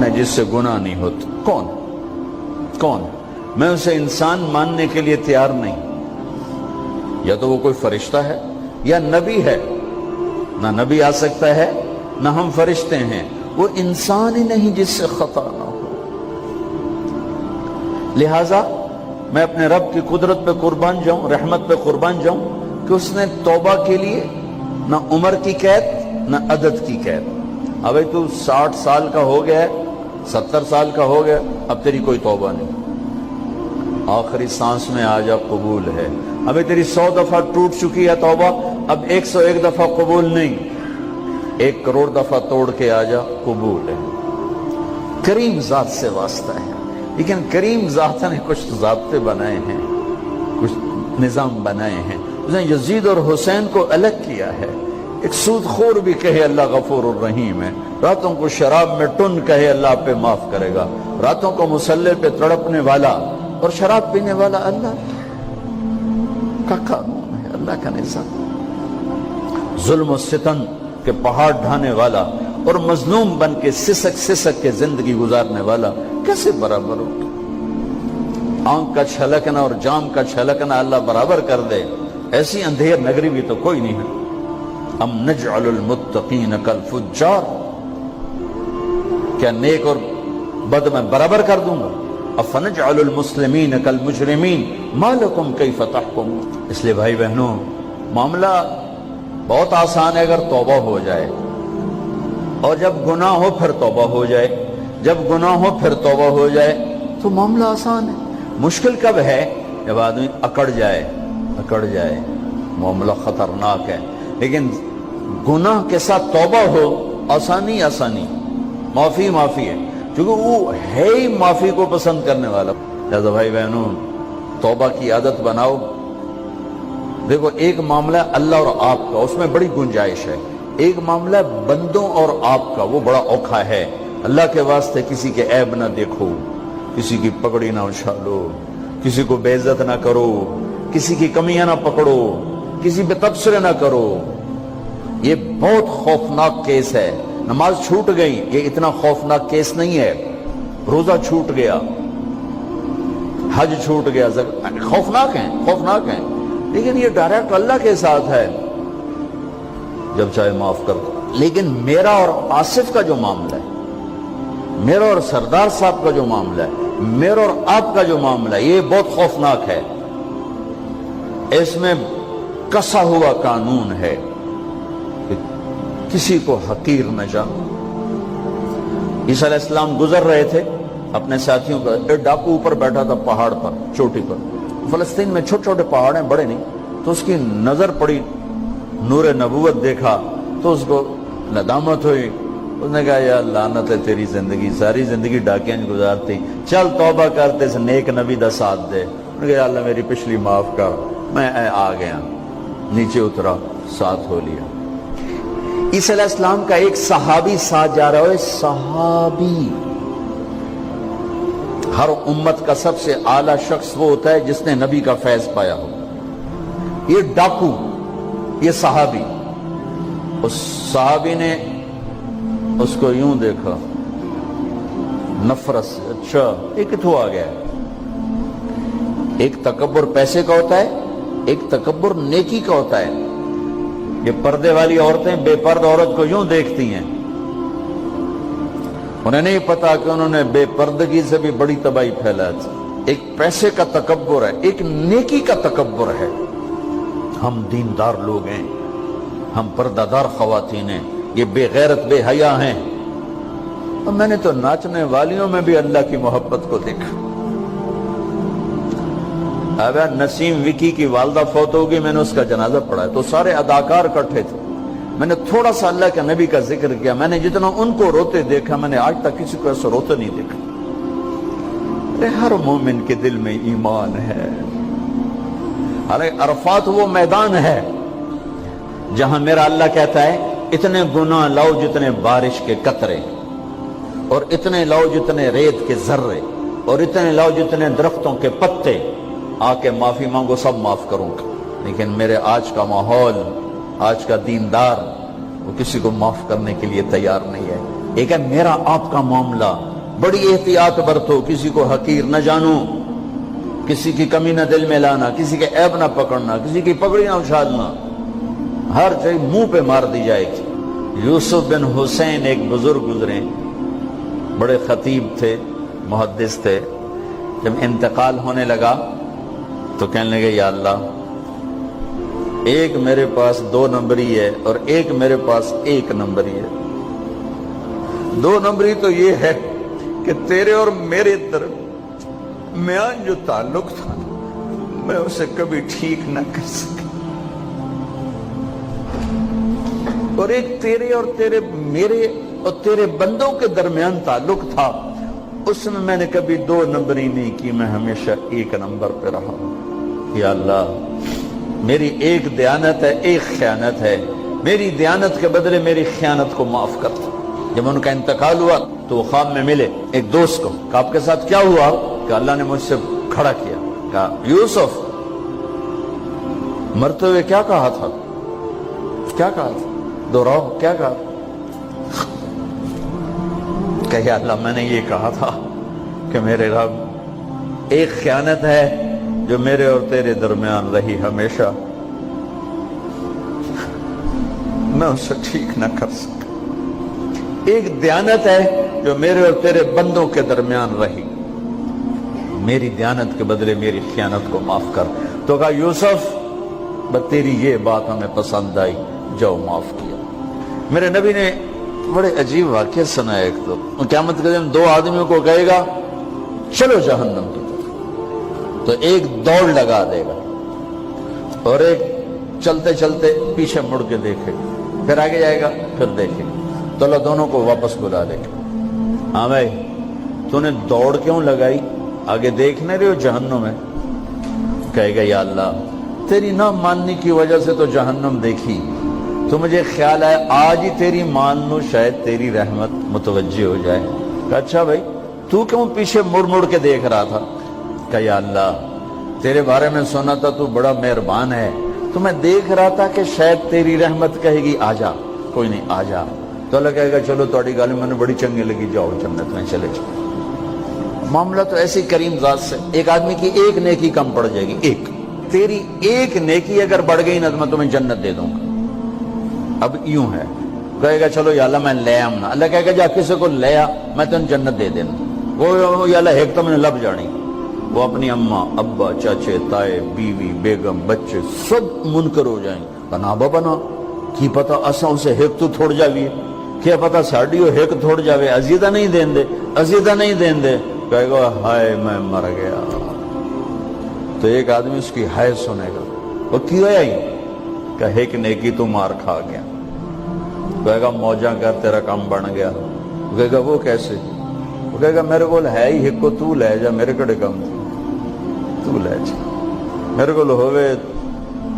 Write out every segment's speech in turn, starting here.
کون ہے جس سے گناہ نہیں ہوتا؟ کون؟ میں اسے انسان ماننے کے لیے تیار نہیں. یا تو وہ کوئی فرشتہ ہے یا نبی ہے. نہ نبی آ سکتا ہے نہ ہم فرشتے ہیں. وہ انسان ہی نہیں جس سے خطا نہ ہو. لہذا میں اپنے رب کی قدرت پہ قربان جاؤں, رحمت پہ قربان جاؤں کہ اس نے توبہ کے لیے نہ عمر کی قید نہ عدد کی قید. ابھی تو 60 سال کا ہو گیا ہے, 70 سال کا ہو گیا, اب تیری کوئی توبہ نہیں. آخری سانس میں آ جا, قبول ہے. ابھی تیری 100 دفعہ ٹوٹ چکی ہے توبہ, اب 101 دفعہ قبول نہیں, 1 کروڑ دفعہ توڑ کے آ جا, قبول ہے. کریم ذات سے واسطہ ہے. لیکن کریم ذات نے کچھ ضابطے بنائے ہیں, کچھ نظام بنائے ہیں. اس نے یزید اور حسین کو الگ کیا ہے. ایک سود خور بھی کہے اللہ غفور الرحیم ہے, راتوں کو شراب میں ٹن کہے اللہ پہ معاف کرے گا, راتوں کو مصلی پہ تڑپنے والا اور شراب پینے والا اللہ کا قانون ہے, اللہ کا نظام. ظلم و ستم کے پہاڑ ڈھانے والا اور مظلوم بن کے سسک کے زندگی گزارنے والا کیسے برابر ہو؟ آنکھ کا چھلکنا اور جام کا چھلکنا اللہ برابر کر دے, ایسی اندھیر نگری بھی تو کوئی نہیں ہے. ام نجعل المتقین کالفجار, کیا نیک اور بد میں برابر کر دوں گا؟ افنجعل المسلمین کالمجرمین ما لکم کیف تحکمون. اس لیے بھائی بہنوں, معاملہ بہت آسان ہے اگر توبہ ہو جائے, اور جب گناہ ہو پھر توبہ ہو جائے. جب گناہ ہو پھر توبہ ہو جائے تو معاملہ آسان ہے. مشکل کب ہے؟ جب آدمی اکڑ جائے, معاملہ خطرناک ہے. لیکن گناہ کے ساتھ توبہ ہو, آسانی, معافی ہے, کیونکہ وہ ہے ہی معافی کو پسند کرنے والا. لہذا بھائی بہنوں, توبہ کی عادت بناؤ. دیکھو, ایک معاملہ اللہ اور آپ کا, اس میں بڑی گنجائش ہے. ایک معاملہ بندوں اور آپ کا, وہ بڑا اوکھا ہے. اللہ کے واسطے کسی کے عیب نہ دیکھو, کسی کی پگڑی نہ اچھالو, کسی کو بے عزت نہ کرو, کسی کی کمیاں نہ پکڑو, کسی پہ تبصرے نہ کرو. یہ بہت خوفناک کیس ہے. نماز چھوٹ گئی, یہ اتنا خوفناک کیس نہیں ہے. روزہ چھوٹ گیا, حج چھوٹ گیا, خوفناک ہیں. لیکن یہ ڈائریکٹ اللہ کے ساتھ ہے, جب چاہے معاف کر دو. لیکن میرا اور آصف کا جو معاملہ ہے, میرا اور سردار صاحب کا جو معاملہ ہے, میرا اور آپ کا جو معاملہ ہے, یہ بہت خوفناک ہے. اس میں کسا ہوا قانون ہے کہ کسی کو حقیر نہ جانو. عیسیٰ علیہ السلام گزر رہے تھے اپنے ساتھیوں کا, ایک ڈاکو اوپر بیٹھا تھا پہاڑ پر, چوٹی پر. فلسطین میں چھوٹے چھوٹے پہاڑ ہیں, بڑے نہیں. تو اس کی نظر پڑی, نور نبوت دیکھا تو اس کو ندامت ہوئی. اس نے کہا یا لعنت ہے تیری زندگی, ساری زندگی ڈاکیاں گزارتی, چل توبہ کرتے سے نیک نبی دا ساتھ دے. انہوں نے کہا یا اللہ میری پچھلی معاف کر. میں آ گیا, نیچے اترا, ساتھ ہو لیا. عیسیٰ علیہ السلام کا ایک صحابی ساتھ جا رہا ہے. صحابی, ہر امت کا سب سے اعلیٰ شخص وہ ہوتا ہے جس نے نبی کا فیض پایا ہو. یہ ڈاکو, یہ صحابی. اس صحابی نے اس کو یوں دیکھا, نفرت سے, اچھا یہ کتوں آ گیا. ایک تکبر پیسے کا ہوتا ہے, ایک تکبر نیکی کا ہوتا ہے. یہ پردے والی عورتیں بے پرد عورت کو یوں دیکھتی ہیں, انہیں نہیں پتا کہ انہوں نے بے پردگی سے بھی بڑی تباہی پھیلا تھی. ایک پیسے کا تکبر ہے, ایک نیکی کا تکبر ہے. ہم دیندار لوگ ہیں, ہم پردہ دار خواتین ہیں, یہ بے غیرت بے حیا ہیں. اور میں نے تو ناچنے والیوں میں بھی اللہ کی محبت کو دیکھا. اب نسیم وکی کی والدہ فوت ہوگی, میں نے اس کا جنازہ پڑھا ہے, تو سارے اداکار اکٹھے تھے. میں نے تھوڑا سا اللہ کے نبی کا ذکر کیا. میں نے جتنا ان کو روتے دیکھا, میں نے آج تک کسی کو ایسا روتے نہیں دیکھا. ہر مومن کے دل میں ایمان ہے. عرفات وہ میدان ہے جہاں میرا اللہ کہتا ہے اتنے گناہ لاؤ جتنے بارش کے قطرے, اور اتنے لاؤ جتنے ریت کے ذرے, اور اتنے لاؤ جتنے درختوں کے پتے, آ کے معافی مانگو, سب معاف کروں گا. لیکن میرے آج کا ماحول, آج کا دیندار, وہ کسی کو معاف کرنے کے لیے تیار نہیں ہے. ایک ہے میرا آپ کا معاملہ، بڑی احتیاط برتو، کسی کو حقیر نہ جانو، کسی کی کمی نہ دل میں لانا، کسی کے عیب نہ پکڑنا، کسی کی پگڑی نہ اچھالنا، ہر چیز منہ پہ مار دی جائے گی۔ یوسف بن حسین ایک بزرگ گزرے، بڑے خطیب تھے، محدث تھے، جب انتقال ہونے لگا تو کہنے لگے یا اللہ، ایک میرے پاس 2 نمبری ہے اور ایک میرے پاس 1 نمبری ہے۔ 2 نمبری تو یہ ہے کہ تیرے اور میرے درمیان جو تعلق تھا میں اسے کبھی ٹھیک نہ کر سکا، اور ایک تیرے اور میرے اور تیرے بندوں کے درمیان تعلق تھا، اس میں نے کبھی 2 نمبری نہیں کی، میں ہمیشہ 1 نمبر پہ رہا۔ یا اللہ، میری ایک دیانت ہے، ایک خیانت ہے، میری دیانت کے بدلے میری خیانت کو معاف کر دو۔ جب ان کا انتقال ہوا تو وہ خواب میں ملے ایک دوست کو، کہ آپ کے ساتھ کیا ہوا؟ کہ اللہ نے مجھ سے کھڑا کیا، کہا یوسف مرتے ہوئے کیا کہا تھا؟ کیا کہا تھا؟ دوہراؤ، کیا کہا؟ کہ یا اللہ، میں نے یہ کہا تھا کہ میرے رب، ایک خیانت ہے جو میرے اور تیرے درمیان رہی ہمیشہ، میں اسے ٹھیک نہ کر سکا، ایک دیانت ہے جو میرے اور تیرے بندوں کے درمیان رہی، میری دیانت کے بدلے میری خیانت کو معاف کر۔ تو کہا یوسف، بس تیری یہ بات ہمیں پسند آئی، جو معاف کیا۔ میرے نبی نے بڑے عجیب واقعہ سنایا۔ ایک تو قیامت کے دن 2 آدمیوں کو کہے گا چلو جہنم کی طرف، تو ایک دوڑ لگا دے گا اور ایک چلتے چلتے پیچھے مڑ کے دیکھے، پھر آگے جائے گا، پھر دیکھے، تو اللہ دونوں کو واپس بلا لے گا۔ ہاں بھائی، تو نے دوڑ کیوں لگائی؟ آگے دیکھنے رہے ہو جہنم ہے؟ کہے گا یا اللہ، تیری نہ ماننے کی وجہ سے تو جہنم دیکھی، تو مجھے خیال ہے آج ہی تیری مان لوں، شاید تیری رحمت متوجہ ہو جائے۔ کہا اچھا بھائی، تو کیوں پیچھے مڑ مڑ کے دیکھ رہا تھا؟ کہا یا اللہ، تیرے بارے میں سنا تھا تو بڑا مہربان ہے، تو میں دیکھ رہا تھا کہ شاید تیری رحمت کہے گی آ جا، کوئی نہیں آ جا، تو اللہ کہے گا چلو تھوڑی گل میں نے بڑی چنگی لگی، جاؤ جنت میں چلے جاؤ۔ معاملہ تو ایسی کریم ذات سے، ایک آدمی کی ایک نیکی کم پڑ جائے گی، ایک تیری ایک نیکی اگر بڑھ گئی نا تو میں تمہیں جنت دے دوں گا۔ اب یوں ہے، کہے گا چلو یا اللہ میں لے آؤں نا، اللہ کہے گا جا کسی کو لے آ، میں تمہیں جنت دے دینا۔ وہ یا اللہ ایک تو میں نے لب جانی، وہ اپنی اماں ابا چاچے تائے بیوی بیگم بچے سب منکر ہو جائیں، بنا بنا کی پتہ اساں اسے ایک تو تھوڑ جاوی، کیا پتہ ساڑی ہو ایک تھوڑ جاوے، عزیدہ نہیں دین دے، عزیدہ نہیں دین دے، کہے گا ہائے میں مر گیا۔ تو ایک آدمی اس کی ہائے سنے گا، وہ کیوں آئی؟ کہ ایک نیکی تو مار کھا گیا۔ کہے گا موجاں کر تیرا کام بن گیا۔ کہے گا وہ کیسے؟ وہ کہے گا میرے کو ہے ہی ایک کو، تو لے جا، میرے کڑے کم تھی، تو لے جا، میرے کو ہوئے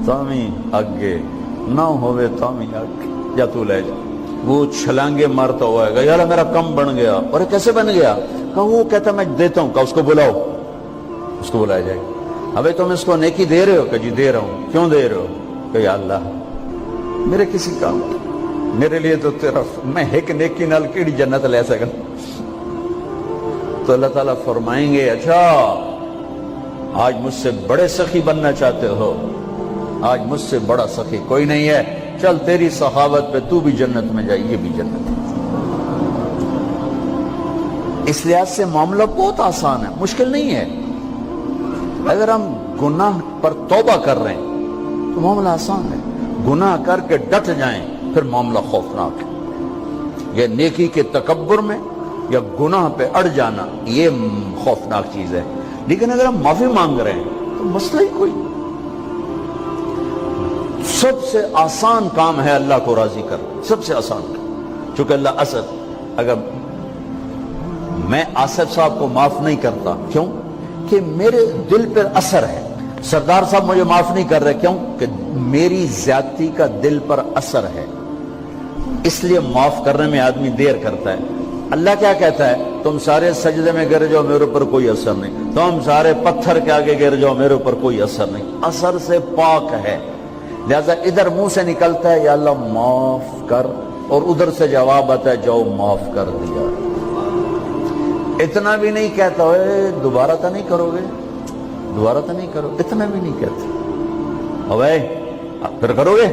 تامی آگے نہ ہوئے تامی آگے، یا تو لے جا۔ وہ چھلانگے مارتا ہوا ہے گا یار میرا کم بن گیا، اور کیسے بن گیا؟ کہ وہ کہتا میں دیتا ہوں، کہ اس کو بلاؤ، اس کو بلایا جائے گا۔ ابھی تم اس کو نیکی دے رہے ہو؟ کہ جی دے رہا ہوں۔ کیوں دے رہے ہو؟ کہ یا اللہ میرے کسی کام، میرے لیے تو تیرا، میں ایک نیکی نال کیڑی جنت لے سکا۔ تو اللہ تعالیٰ فرمائیں گے اچھا آج مجھ سے بڑے سخی بننا چاہتے ہو؟ آج مجھ سے بڑا سخی کوئی نہیں ہے، چل تیری سخاوت پہ تو بھی جنت میں جائے، یہ بھی جنت ہے۔ اس لحاظ سے معاملہ بہت آسان ہے، مشکل نہیں ہے۔ اگر ہم گناہ پر توبہ کر رہے ہیں تو معاملہ آسان ہے، گناہ کر کے ڈٹ جائیں پھر معاملہ خوفناک ہے۔ یہ نیکی کے تکبر میں یا گناہ پہ اڑ جانا یہ خوفناک چیز ہے، لیکن اگر ہم معافی مانگ رہے ہیں تو مسئلہ ہی کوئی۔ سب سے آسان کام ہے اللہ کو راضی کر، سب سے آسان کام، چونکہ اللہ اسد، اگر میں آصف صاحب کو معاف نہیں کرتا، کیوں کہ میرے دل پر اثر ہے، سردار صاحب مجھے معاف نہیں کر رہے، کیوں کہ میری زیادتی کا دل پر اثر ہے، اس لیے معاف کرنے میں آدمی دیر کرتا ہے۔ اللہ کیا کہتا ہے؟ تم سارے سجدے میں گر جاؤ، میرے اوپر کوئی اثر نہیں، تم سارے پتھر کے آگے گر جاؤ، میرے اوپر کوئی اثر نہیں، اثر سے پاک ہے، لہذا ادھر منہ سے نکلتا ہے یا اللہ معاف کر، اور ادھر سے جواب آتا ہے جاؤ معاف کر دیا. اتنا بھی نہیں کہتا ہوئے دوبارہ تو نہیں کرو گے, دوبارہ تو نہیں کرو, اتنا بھی نہیں کہتا اوے پھر کرو گے,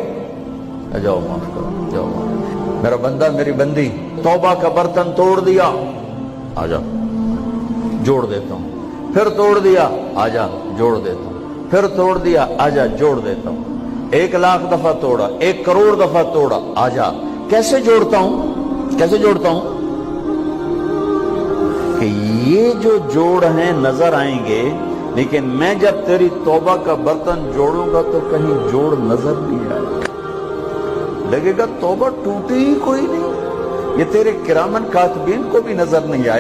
جاؤ معاف کرو, جاؤ معاف. میرا بندہ میری بندی توبہ کا برتن توڑ دیا, آ جا جوڑ دیتا ہوں, پھر توڑ دیا, آ جا جوڑ دیتا ہوں, پھر توڑ دیا, آ جا جوڑ دیتا ہوں, 1,00,000 دفعہ توڑا, 1 کروڑ دفعہ توڑا, آ جا. کیسے جوڑتا ہوں, کیسے جوڑتا ہوں کہ یہ جو جوڑ ہیں نظر آئیں گے, لیکن میں جب تیری توبہ کا برتن جوڑوں گا تو کہیں جوڑ نظر نہیں آئے گا, لگے گا توبہ ٹوٹی ہی کوئی نہیں, یہ تیرے کرامن کاتبین کو بھی نظر نہیں آئے.